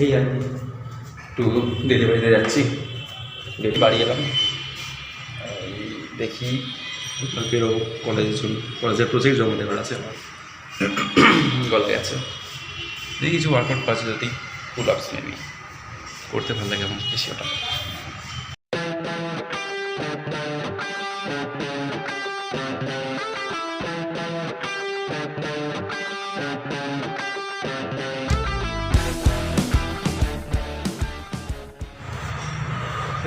এই আর একটু ডেলিভারিতে যাচ্ছি, বাড়ি এলাম, দেখি বেরোবো। কলেজের প্রজেক্ট জমা দেওয়ার আছে আমার, গলায় আছে। দেখি কিছু ওয়ার্কআউট পাচ্ছে, যদি পুল আপস মেবি করতে ভালো লাগে আমার বেশি ওটা।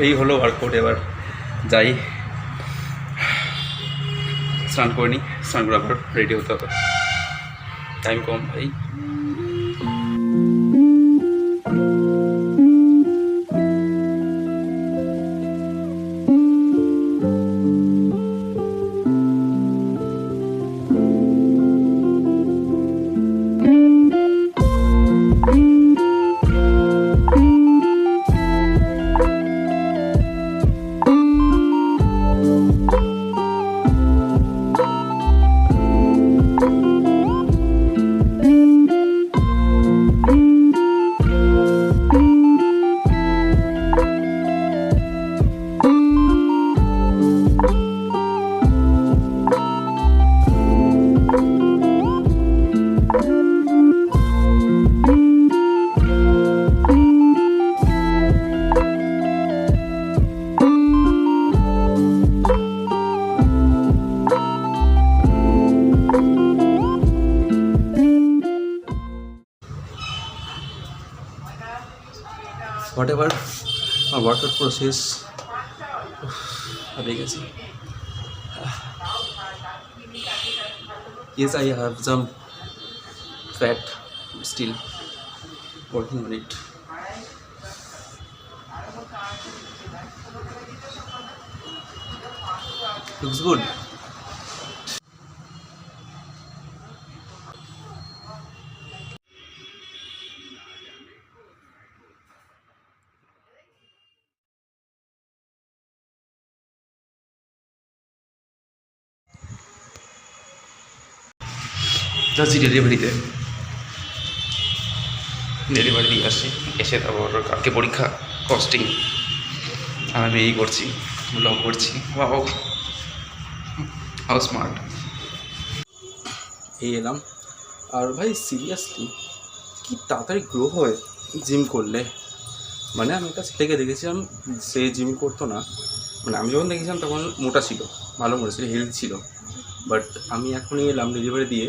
এই হলো ওয়ার্কআউট। এবার যাই, স্নান করে নিই, স্নান করে আবার রেডি হতে হবে, টাইম কম ভাই। Whatever my workout process, I guess. Yes, I have some fat, still working on it. Looks good. যাচ্ছি ডেলিভারি দিয়ে আসি, এসে তারপর কালকে পরীক্ষা, কস্টিং, আর আমি এই করছি, ব্লগ করছি। Wow, how smart. এই এলাম, আর ভাই সিরিয়াসলি কি তাড়াতাড়ি গ্রো হয় জিম করলে। মানে আমি একটা ছেলেকে দেখেছিলাম, সে জিম করতো না, মানে আমি যখন দেখেছিলাম তখন মোটা ছিল, ভালো মোটা ছিল, হেলথ ছিল। বাট আমি এখনই এলাম ডেলিভারি দিয়ে,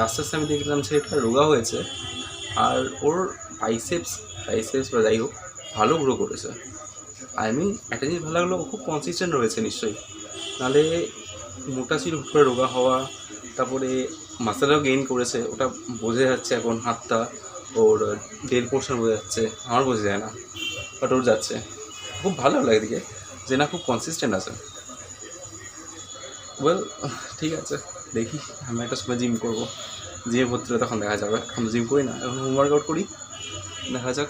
আস্তে আস্তে আমি দেখলাম ছেলেটা রোগা হয়েছে, আর ওর বাইসেপস বা যাই হোক ভালো গ্রো করেছে। আই মিন একটা জিনিস ভালো লাগলো, ও খুব কনসিস্টেন্ট রয়েছে নিশ্চয়ই, নাহলে মোটা ছিল হুট করে রোগা হওয়া। তারপরে মাসেলও গেইন করেছে, ওটা বোঝা যাচ্ছে এখন, হাতটা ওর ডেল পোর্শন বোঝা যাচ্ছে, আমার বোঝা যায় না, বাট ওর যাচ্ছে। খুব ভালো লাগে দিকে যে না, খুব কনসিস্টেন্ট আছে। ওয়েল, ঠিক আছে, দেখি আমি একটা সময় জিম করবো, জিমে ভর্তি হলে তখন দেখা যাবে। এখন জিম করি না, এখন হোম ওয়ার্কআউট করি, দেখা যাক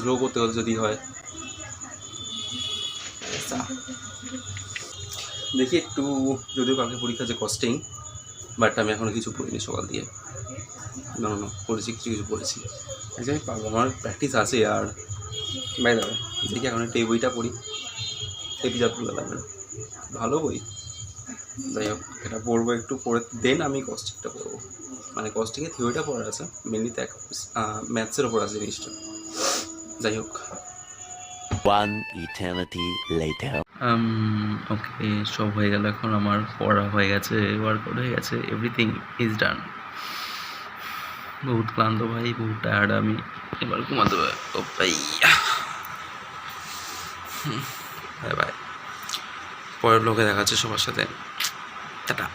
গ্রো করতে হলে যদি হয়। দেখি একটু, যদিও কালকে পরীক্ষা যে কস্টিং, বাট আমি এখনও কিছু পড়িনি সকাল দিয়ে। না পড়েছি, কিছু পড়েছি, আমি পারবো, আমার প্র্যাকটিস আছে। আর বাই দাবে দেখি এখন একটু এই বইটা পড়ি, এপিজাবুল্লাহ লাগবে, ভালো বই। যাই হোক, এটা পড়বো, একটু পড়ে দেন আমি কস্টিংটা পড়বো। মানে কস্টিংয়ে থিওরিটা পড়ার আছে, মেনলি ম্যাথসের ওপর আছে জিনিসটা। যাই হোক, One eternity later. ওকে, সব হয়ে গেল। এখন আমার পড়া হয়ে গেছে, ওয়ার্কআউট হয়ে গেছে, এভরিথিং ইজ ডান। বহুত ক্লান্ত ভাই, বহুত টায়ার্ড আমি, এবার ঘুমাতে হবে। ও ভাই, বাই বাই, পরের লোকে দেখা যাচ্ছে সবার সাথে, টাটা।